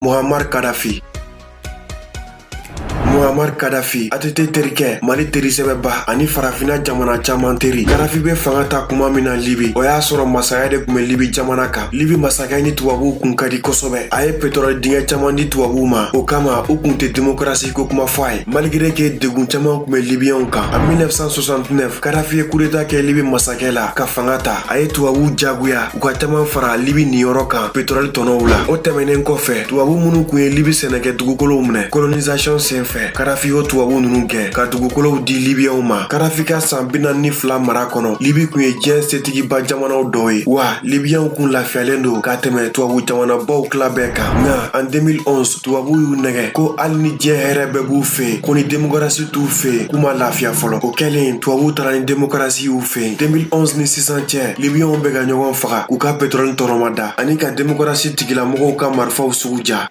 Muammar Gaddafi. Muammar Gaddafi ATT terikɛ Mali teri sɛbɛba ani farafina jamana caman teri. Gaddafi bɛ fanga ta kuma min na Libi, o y'a sɔrɔ masaya de tun bɛ Libi jamana kan. Libi masakɛ ni tubabuw kun ka di kosɛbɛ. A ye pétrole dingɛ caman di tubabuw ma. O kama u kun tɛ démocratie ko kuma fɔ a ye. Malgré que degun caman kun bɛ Libyɛnw kan. En 1969, Gaddafi ye coup d'état kɛ Libi masakɛ la ka fanga ta. A ye tubabuw jagoya u ka caman fara Libi niyɔrɔ kan pétrole tɔnɔw la. O tɛmɛnen kɔfɛ, tubabu minnu kun ye Libi sɛnɛkɛ dugukolow minɛ colonisation senfɛ, Gaddafi y'o tubabu ninnu gɛn ka dugukolow di Libyɛnw ma. Gaddafi ka san 42 mara kɔnɔ, Libi kun ye diɲɛ setigiba jamanaw dɔw ye. Wa Libyɛnw kun lafiyalen don ka tɛmɛ tubabu jamanabaw tila bɛɛ kan. Nka en 2011, tubabu y'u nɛgɛ ko hali ni diɲɛ hɛrɛ bɛɛ b'u fɛ yen, ko ni démocratie t'u fɛ yen, k'u ma lafiya fɔlɔ. O kɛlen, tubabu taara ni démocratie y'u fɛ yen. 2011 ni sisan cɛ, Libyɛnw bɛ ka ɲɔgɔn faga k'u ka pétrole tɔnɔma da ani ka démocratie tigilamɔgɔw ka marifaw sugu ja.